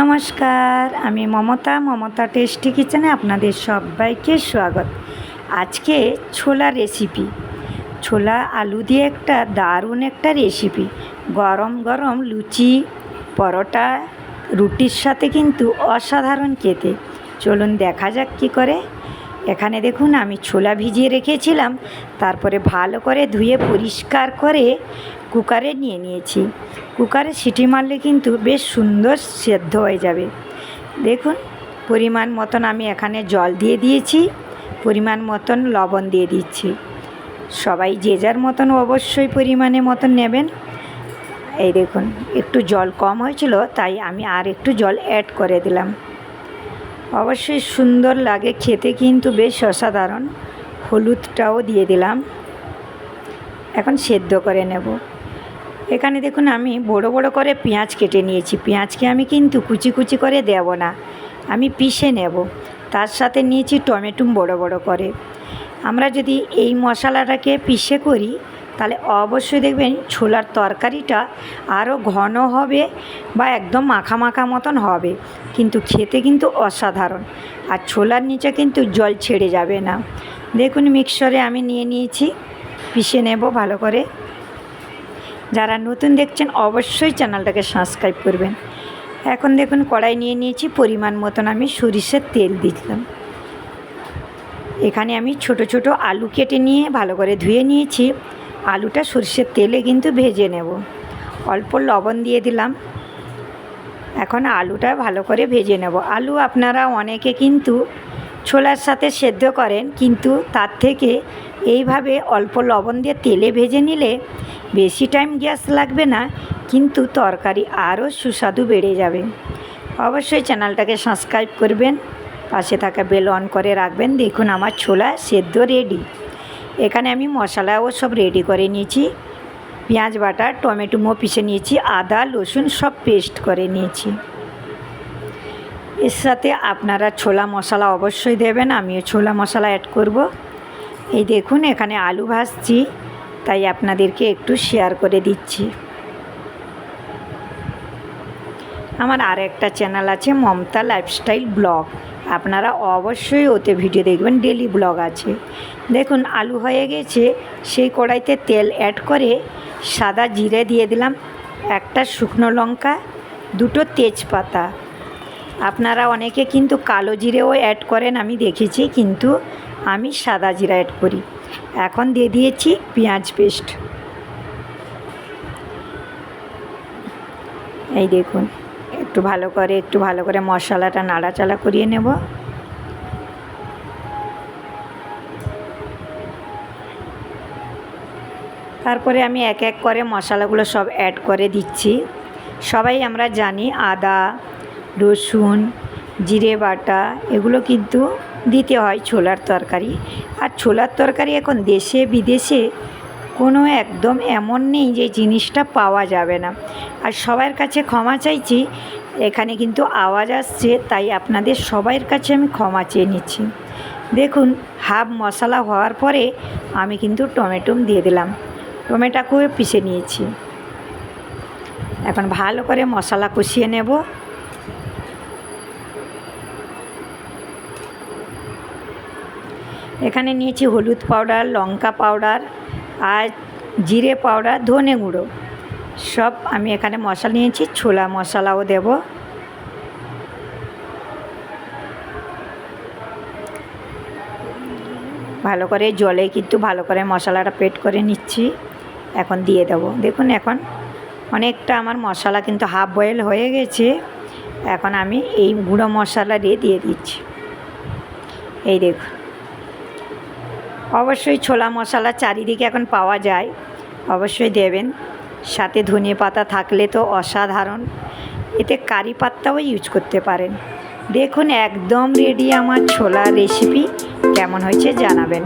নমস্কার, আমি মমতা টেস্টি কিচেনে আপনাদের সবাইকে স্বাগত। আজকে ছোলা রেসিপি, ছোলা আলু দিয়ে একটা দারুণ একটা রেসিপি। গরম গরম লুচি, পরোটা, রুটির সাথে কিন্তু অসাধারণ খেতে। চলুন দেখা যাক কী করে। এখানে দেখুন আমি ছোলা ভিজিয়ে রেখেছিলাম, তারপরে ভালো করে ধুয়ে পরিষ্কার করে কুকারে নিয়ে নিয়েছি। কুকারে সিটি মারলে কিন্তু বেশ সুন্দর সেদ্ধ হয়ে যাবে। দেখুন পরিমাণ মতন আমি এখানে জল দিয়ে দিয়েছি, পরিমাণ মতন লবণ দিয়ে দিচ্ছি। সবাই যে যার মতন অবশ্যই পরিমাণে মতন নেবেন। এই দেখুন একটু জল কম হয়েছিল, তাই আমি আর একটু জল অ্যাড করে দিলাম। অবশ্যই সুন্দর লাগে খেতে, কিন্তু বেশ অসাধারণ। হলুদটাও দিয়ে দিলাম। এখন সেদ্ধ করে নেব। এখানে দেখুন আমি বড় বড় করে পেঁয়াজ কেটে নিয়েছি। পেঁয়াজকে আমি কিন্তু কুচি কুচি করে দেব না, আমি পিষে নেব। তার সাথে নিয়েছি টমেটো বড় বড় করে। আমরা যদি এই মশলাটাকে পিষে করি তাহলে অবশ্যই দেখবেন ছোলার তরকারিটা আরও ঘন হবে বা একদম মাখা মাখা মতন হবে, কিন্তু খেতে কিন্তু অসাধারণ। আর ছোলার নিচে কিন্তু জল ছেড়ে যাবে না। দেখুন মিক্সরে আমি নিয়ে নিয়েছি, পিষে নেব ভালো করে। যারা নতুন দেখছেন অবশ্যই চ্যানেলটাকে সাবস্ক্রাইব করবেন। এখন দেখুন কড়াই নিয়ে নিয়েছি, পরিমাণ মতন আমি সরিষার তেল দিলাম। এখানে আমি ছোট ছোট আলু কেটে নিয়ে ভালো করে ধুয়ে নিয়েছি। আলুটা সরষের তেলে কিন্তু ভেজে নেব। অল্প লবণ দিয়ে দিলাম। এখন আলুটা ভালো করে ভেজে নেব। আলু আপনারা অনেকে কিন্তু ছোলার সাথে সেদ্ধ করেন, কিন্তু তার থেকে এইভাবে অল্প লবণ দিয়ে তেলে ভেজে নিলে বেশি টাইম গ্যাস লাগবে না, কিন্তু তরকারি আরও সুস্বাদু বেড়ে যাবে। অবশ্যই চ্যানেলটাকে সাবস্ক্রাইব করবেন, পাশে থাকা বেল অন করে রাখবেন। দেখুন আমার ছোলা সেদ্ধ রেডি। এখানে আমি মশলাও সব রেডি করে নিয়েছি। পেঁয়াজ বাটা, টমেটো পিষে নিয়েছি, আদা রসুন সব পেস্ট করে নিয়েছি। এর সাথে আপনারা ছোলা মশলা অবশ্যই দেবেন, আমিও ছোলা মশলা অ্যাড করব। এই দেখুন এখানে আলু ভাজছি, তাই আপনাদেরকে একটু শেয়ার করে দিচ্ছি। আমার আর একটা চ্যানেল আছে মমতা লাইফস্টাইল ব্লগ, আপনারা অবশ্যই ওতে ভিডিও দেখবেন, ডেলি ব্লগ আছে। দেখুন আলু হয়ে গেছে, সেই কড়াইতে তেল অ্যাড করে সাদা জিরে দিয়ে দিলাম, একটা শুকনো লঙ্কা, দুটো তেজপাতা। আপনারা অনেকে কিন্তু কালো জিরেও অ্যাড করেন, আমি দেখেছি, কিন্তু আমি সাদা জিরা অ্যাড করি। এখন দিয়ে দিয়েছি পেঁয়াজ পেস্ট। এই দেখুন একটু ভালো করে মশলাটা নাড়াচাড়া করিয়ে নেব। তারপরে আমি এক এক করে মশলাগুলো সব অ্যাড করে দিচ্ছি। সবাই আমরা জানি আদা রসুন জিরে বাটা এগুলো কিন্তু দিতে হয় ছোলার তরকারি। আর ছোলার তরকারি এখন দেশে বিদেশে কোনো একদম এমন নেই যে জিনিসটা পাওয়া যাবে না। আর সবার কাছে ক্ষমা চাইছি, এখানে কিন্তু আওয়াজ আসছে, তাই আপনাদের সবার কাছে আমি ক্ষমা চেয়ে নিচ্ছি। দেখুন হাফ মশলা হওয়ার পরে আমি কিন্তু টমেটো দিয়ে দিলাম, টমেটোকেও পিষে নিয়েছি। এখন ভালো করে মশলা কষিয়ে নেব। এখানে নিয়েছি হলুদ পাউডার, লঙ্কা পাউডার আর জিরে পাউডার, ধনে গুঁড়ো সব আমি এখানে মশলা নিয়েছি। ছোলা মশলাও দেব। ভালো করে জলে কিন্তু ভালো করে মশলাটা পেট করে নিচ্ছি। এখন দিয়ে দেবো। দেখুন এখন অনেকটা আমার মশলা কিন্তু হাফ বয়েল হয়ে গেছে। এখন আমি এই গুঁড়ো মশলা দিয়ে দিচ্ছি। এই দেখুন অবশ্যই ছোলা মশলা চারিদিকে এখন পাওয়া যায়, অবশ্যই দেবেন। সাথে ধনে পাতা থাকলে তো অসাধারণ, এতে কারি পাতাও ইউজ করতে পারেন। দেখুন একদম রেডি আমার ছোলা রেসিপি। কেমন হয়েছে জানাবেন।